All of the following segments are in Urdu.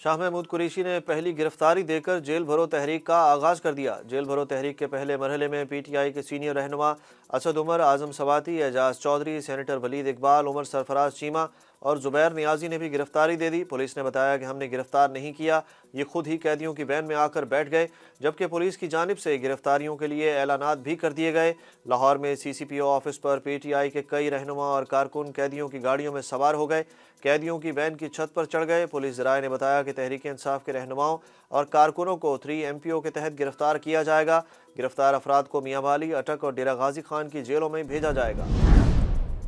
شاہ محمود قریشی نے پہلی گرفتاری دے کر جیل بھرو تحریک کا آغاز کر دیا۔ جیل بھرو تحریک کے پہلے مرحلے میں پی ٹی آئی کے سینئر رہنما اسد عمر، اعظم سواتی، اعجاز چودھری، سینیٹر ولید اقبال، عمر سرفراز چیمہ اور زبیر نیازی نے بھی گرفتاری دے دی۔ پولیس نے بتایا کہ ہم نے گرفتار نہیں کیا، یہ خود ہی قیدیوں کی وین میں آ کر بیٹھ گئے، جبکہ پولیس کی جانب سے گرفتاریوں کے لیے اعلانات بھی کر دیے گئے۔ لاہور میں سی سی پی او آفس پر پی ٹی آئی کے کئی رہنما اور کارکن قیدیوں کی گاڑیوں میں سوار ہو گئے، قیدیوں کی وین کی چھت پر چڑھ گئے۔ پولیس ذرائع نے بتایا کہ تحریک انصاف کے رہنماؤں اور کارکنوں کو 3 MPO کے تحت گرفتار کیا جائے گا۔ گرفتار افراد کو میاں والی، اٹک اور ڈیرہ غازی خان کی جیلوں میں بھیجا جائے گا۔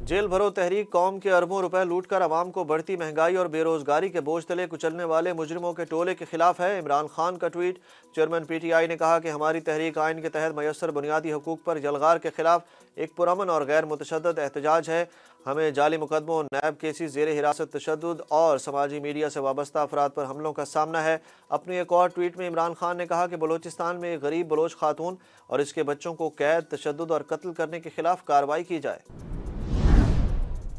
جیل بھرو تحریک قوم کے اربوں روپے لوٹ کر عوام کو بڑھتی مہنگائی اور بے روزگاری کے بوجھ تلے کچلنے والے مجرموں کے ٹولے کے خلاف ہے۔ عمران خان کا ٹویٹ۔ چیئرمین پی ٹی آئی نے کہا کہ ہماری تحریک آئین کے تحت میسر بنیادی حقوق پر یلغار کے خلاف ایک پرامن اور غیر متشدد احتجاج ہے۔ ہمیں جعلی مقدموں، نیب کیسز، زیر حراست تشدد اور سماجی میڈیا سے وابستہ افراد پر حملوں کا سامنا ہے۔ اپنے ایک اور ٹویٹ میں عمران خان نے کہا کہ بلوچستان میں ایک غریب بلوچ خاتون اور اس کے بچوں کو قید، تشدد اور قتل کرنے کے خلاف کارروائی کی جائے۔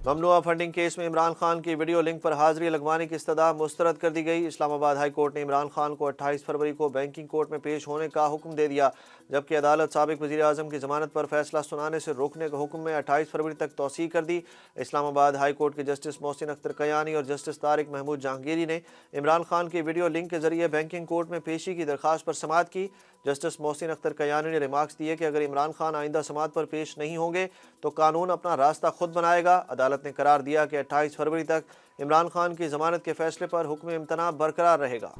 ممنوعہ فنڈنگ کیس میں عمران خان کی ویڈیو لنک پر حاضری لگوانے کی استدعا مسترد کر دی گئی۔ اسلام آباد ہائی کورٹ نے عمران خان کو 28 فروری کو بینکنگ کورٹ میں پیش ہونے کا حکم دے دیا، جبکہ عدالت سابق وزیر اعظم کی ضمانت پر فیصلہ سنانے سے روکنے کے حکم میں 28 فروری تک توسیع کر دی۔ اسلام آباد ہائی کورٹ کے جسٹس محسن اختر کیانی اور جسٹس طارق محمود جہانگیری نے عمران خان کی ویڈیو لنک کے ذریعے بینکنگ کورٹ میں پیشی کی درخواست پر سماعت کی۔ جسٹس محسن اختر کیانی نے ریمارکس دیے کہ اگر عمران خان آئندہ سماعت پر پیش نہیں ہوں گے تو قانون اپنا راستہ خود بنائے گا۔ عدالت نے قرار دیا کہ 28 فروری تک عمران خان کی ضمانت کے فیصلے پر حکم امتناع برقرار رہے گا۔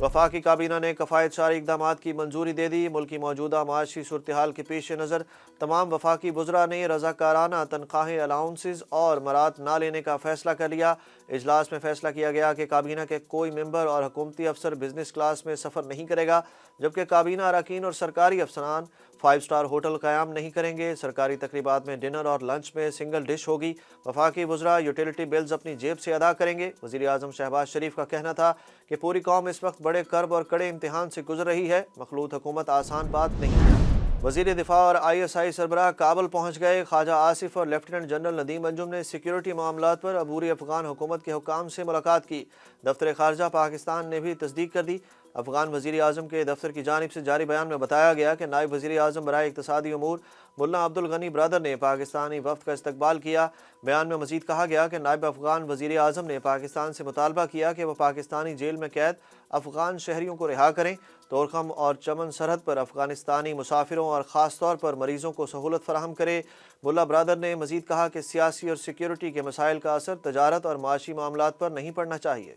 وفاقی کابینہ نے کفایت شاری اقدامات کی منظوری دے دی۔ ملکی موجودہ معاشی صورتحال کے پیش نظر تمام وفاقی وزراء نے رضاکارانہ تنخواہیں، الاؤنسز اور مراد نہ لینے کا فیصلہ کر لیا۔ اجلاس میں فیصلہ کیا گیا کہ کابینہ کے کوئی ممبر اور حکومتی افسر بزنس کلاس میں سفر نہیں کرے گا، جبکہ کابینہ اراکین اور سرکاری افسران 5 سٹار ہوٹل قیام نہیں کریں گے۔ سرکاری تقریبات میں ڈنر اور لنچ میں سنگل ڈش ہوگی۔ وفاقی وزراء یوٹیلیٹی بلز اپنی جیب سے ادا کریں گے۔ وزیر اعظم شہباز شریف کا کہنا تھا کہ پوری قوم اس وقت بڑے کرب اور کڑے امتحان سے گزر رہی ہے، مخلوط حکومت آسان بات نہیں ہے۔ وزیر دفاع اور ISI سربراہ کابل پہنچ گئے۔ خواجہ آصف اور لیفٹیننٹ جنرل ندیم انجم نے سیکیورٹی معاملات پر عبوری افغان حکومت کے حکام سے ملاقات کی۔ دفتر خارجہ پاکستان نے بھی تصدیق کر دی۔ افغان وزیر اعظم کے دفتر کی جانب سے جاری بیان میں بتایا گیا کہ نائب وزیر اعظم برائے اقتصادی امور ملا عبد الغنی برادر نے پاکستانی وفد کا استقبال کیا۔ بیان میں مزید کہا گیا کہ نائب افغان وزیر اعظم نے پاکستان سے مطالبہ کیا کہ وہ پاکستانی جیل میں قید افغان شہریوں کو رہا کریں۔ طورخم اور چمن سرحد پر افغانستانی مسافروں اور خاص طور پر مریضوں کو سہولت فراہم کرے۔ ملا برادر نے مزید کہا کہ سیاسی اور سیکیورٹی کے مسائل کا اثر تجارت اور معاشی معاملات پر نہیں پڑنا چاہیے۔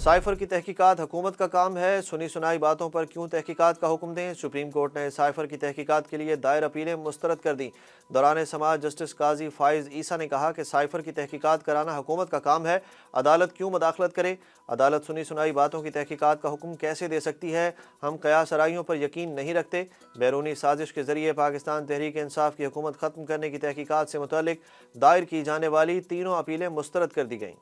سائفر کی تحقیقات حکومت کا کام ہے، سنی سنائی باتوں پر کیوں تحقیقات کا حکم دیں؟ سپریم کورٹ نے سائفر کی تحقیقات کے لیے دائر اپیلیں مسترد کر دیں۔ دوران سماعت جسٹس قاضی فائز عیسیٰ نے کہا کہ سائفر کی تحقیقات کرانا حکومت کا کام ہے، عدالت کیوں مداخلت کرے؟ عدالت سنی سنائی باتوں کی تحقیقات کا حکم کیسے دے سکتی ہے؟ ہم قیاس آرائیوں پر یقین نہیں رکھتے۔ بیرونی سازش کے ذریعے پاکستان تحریک انصاف کی حکومت ختم کرنے کی تحقیقات سے متعلق دائر کی جانے والی تینوں اپیلیں مسترد کر دی گئیں۔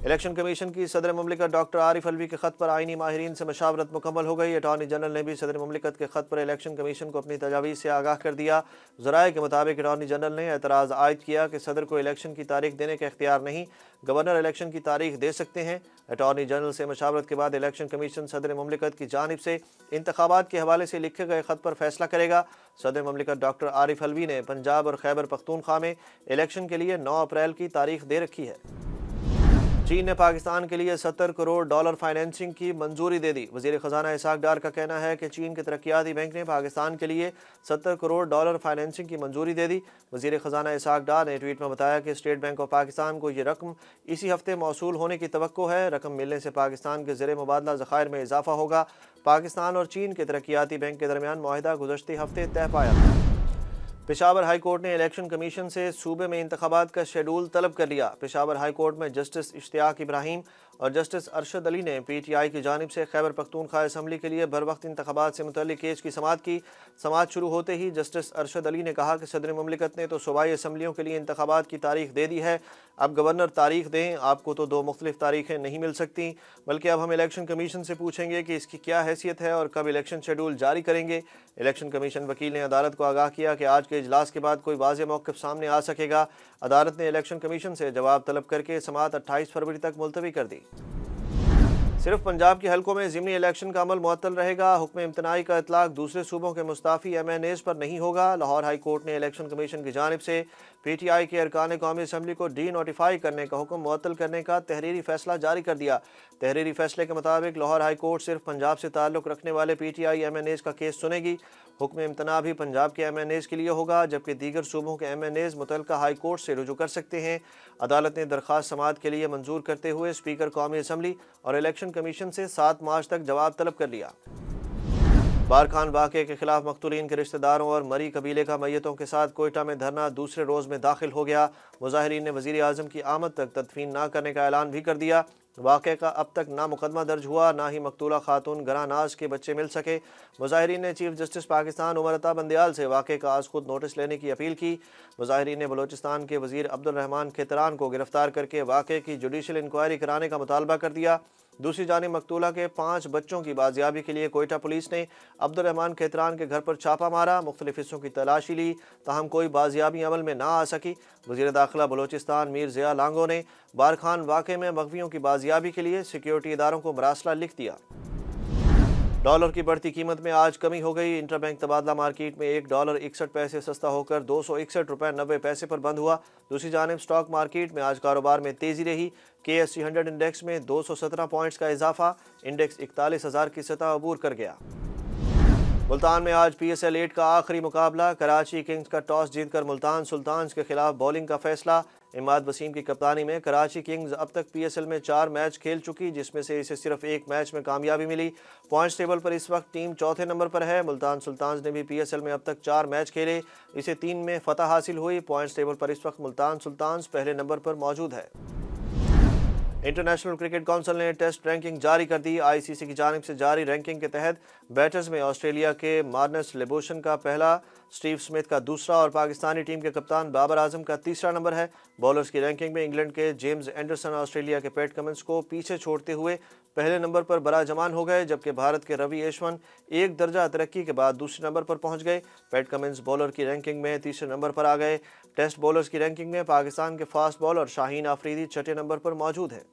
الیکشن کمیشن کی صدر مملکت ڈاکٹر عارف علوی کے خط پر آئینی ماہرین سے مشاورت مکمل ہو گئی۔ اٹارنی جنرل نے بھی صدر مملکت کے خط پر الیکشن کمیشن کو اپنی تجاویز سے آگاہ کر دیا۔ ذرائع کے مطابق اٹارنی جنرل نے اعتراض عائد کیا کہ صدر کو الیکشن کی تاریخ دینے کا اختیار نہیں، گورنر الیکشن کی تاریخ دے سکتے ہیں۔ اٹارنی جنرل سے مشاورت کے بعد الیکشن کمیشن صدر مملکت کی جانب سے انتخابات کے حوالے سے لکھے گئے خط پر فیصلہ کرے گا۔ صدر مملکت ڈاکٹر عارف علوی نے پنجاب اور خیبر پختونخوا میں الیکشن کے لیے 9 اپریل کی تاریخ دے رکھی ہے۔ چین نے پاکستان کے لیے $70 کروڑ فائنینسنگ کی منظوری دے دی۔ وزیر خزانہ اسحاق ڈار کا کہنا ہے کہ چین کے ترقیاتی بینک نے پاکستان کے لیے $70 کروڑ فائنینسنگ کی منظوری دے دی۔ وزیر خزانہ اسحاق ڈار نے ٹویٹ میں بتایا کہ اسٹیٹ بینک آف پاکستان کو یہ رقم اسی ہفتے موصول ہونے کی توقع ہے۔ رقم ملنے سے پاکستان کے زیر مبادلہ ذخائر میں اضافہ ہوگا۔ پاکستان اور چین کے ترقیاتی بینک کے درمیان معاہدہ گزشتہ ہفتے طے پایا تھا۔ پشاور ہائی کورٹ نے الیکشن کمیشن سے صوبے میں انتخابات کا شیڈول طلب کر لیا۔ پشاور ہائی کورٹ میں جسٹس اشتیاق ابراہیم اور جسٹس ارشد علی نے پی ٹی آئی کی جانب سے خیبر پختونخوا اسمبلی کے لیے بروقت انتخابات سے متعلق کیس کی سماعت کی۔ سماعت شروع ہوتے ہی جسٹس ارشد علی نے کہا کہ صدر مملکت نے تو صوبائی اسمبلیوں کے لیے انتخابات کی تاریخ دے دی ہے، اب گورنر تاریخ دیں، آپ کو تو دو مختلف تاریخیں نہیں مل سکتی، بلکہ اب ہم الیکشن کمیشن سے پوچھیں گے کہ اس کی کیا حیثیت ہے اور کب الیکشن شیڈول جاری کریں گے۔ الیکشن کمیشن وکیل نے عدالت کو آگاہ کیا کہ آج کے اجلاس کے بعد کوئی واضح موقف سامنے آ سکے گا۔ عدالت نے الیکشن کمیشن سے جواب طلب کر کے سماعت 28 فروری تک ملتوی کر دی۔ صرف پنجاب کے حلقوں میں ضمنی الیکشن کا عمل معطل رہے گا، حکم امتناعی کا اطلاق دوسرے صوبوں کے مستعفی ایم این ایز پر نہیں ہوگا۔ لاہور ہائی کورٹ نے الیکشن کمیشن کی جانب سے پی ٹی آئی کے ارکان قومی اسمبلی کو ڈی نوٹیفائی کرنے کا حکم معطل کرنے کا تحریری فیصلہ جاری کر دیا۔ تحریری فیصلے کے مطابق لاہور ہائی کورٹ صرف پنجاب سے تعلق رکھنے والے P T I M N As کا کیس سنے گی۔ حکم امتناع بھی پنجاب کے ایم این ایز کے لیے ہوگا، جبکہ دیگر صوبوں کے ایم این ایز متعلقہ ہائی کورٹ سے رجوع کر سکتے ہیں۔ عدالت نے درخواست سماعت کے لیے منظور کرتے ہوئے اسپیکر قومی اسمبلی اور الیکشن کمیشن سے 7 مارچ تک جواب طلب کر لیا۔ بارکھان واقعے کے خلاف مقتولین کے رشتہ داروں اور مری قبیلے کا میتوں کے ساتھ کوئٹہ میں دھرنا دوسرے روز میں داخل ہو گیا۔ مظاہرین نے وزیر اعظم کی آمد تک تدفین نہ کرنے کا اعلان بھی کر دیا۔ واقعے کا اب تک نہ مقدمہ درج ہوا، نہ ہی مقتولہ خاتون گراں ناز کے بچے مل سکے۔ مظاہرین نے چیف جسٹس پاکستان عمر عطا بندیال سے واقعے کا از خود نوٹس لینے کی اپیل کی۔ مظاہرین نے بلوچستان کے وزیر عبدالرحمان کھیتران کو گرفتار کر کے واقعے کی جوڈیشل انکوائری کرانے کا مطالبہ کر دیا۔ دوسری جانب مقتولہ کے 5 بچوں کی بازیابی کے لیے کوئٹہ پولیس نے عبدالرحمان کھیتران کے گھر پر چھاپہ مارا، مختلف حصوں کی تلاشی لی، تاہم کوئی بازیابی عمل میں نہ آ سکی۔ وزیر داخلہ بلوچستان میر ضیاء لانگو نے بارکھان واقعے میں مغویوں کی بازیابی کے لیے سیکیورٹی اداروں کو مراسلہ لکھ دیا۔ ڈالر کی بڑھتی قیمت میں آج کمی ہو گئی۔ انٹر بینک تبادلہ مارکیٹ میں $1 61 پیسے سستا ہو کر $261.90 پر بند ہوا۔ دوسری جانب سٹاک مارکیٹ میں آج کاروبار میں تیزی رہی۔ KSE 100 انڈیکس میں 217 پوائنٹس کا اضافہ، انڈیکس 41,000 کی سطح عبور کر گیا۔ ملتان میں آج PSL 8 کا آخری مقابلہ، کراچی کنگز کا ٹاس جیت کر ملتان سلطانز کے خلاف بولنگ کا فیصلہ۔ اماد وسیم کی کپتانی میں کراچی کنگز اب تک PSL میں 4 میچ کھیل چکی، جس میں سے اسے صرف 1 میچ میں کامیابی ملی۔ پوائنٹس ٹیبل پر اس وقت ٹیم چوتھے نمبر پر ہے۔ ملتان سلطانز نے بھی PSL میں اب تک 4 میچ کھیلے، اسے 3 میں فتح حاصل ہوئی۔ پوائنٹس ٹیبل پر اس وقت ملتان سلطانز پہلے نمبر پر موجود ہے۔ انٹرنیشنل کرکٹ کونسل نے ٹیسٹ رینکنگ جاری کر دی۔ ICC کی جانب سے جاری رینکنگ کے تحت بیٹرز میں آسٹریلیا کے مارنس لیبوشن کا پہلا، اسٹیو سمتھ کا دوسرا اور پاکستانی ٹیم کے کپتان بابر اعظم کا تیسرا نمبر ہے۔ بولرز کی رینکنگ میں انگلینڈ کے جیمز اینڈرسن آسٹریلیا کے پیٹ کمنس کو پیچھے چھوڑتے ہوئے پہلے نمبر پر براجمان ہو گئے، جبکہ بھارت کے روی ایشون 1 درجہ ترقی کے بعد دوسرے نمبر پر پہنچ گئے۔ پیٹ کمنس بولر کی رینکنگ میں تیسرے نمبر پر آ گئے۔ ٹیسٹ بولرز کی رینکنگ میں پاکستان کے فاسٹ بولر شاہین آفریدی چھٹے نمبر پر موجود ہیں۔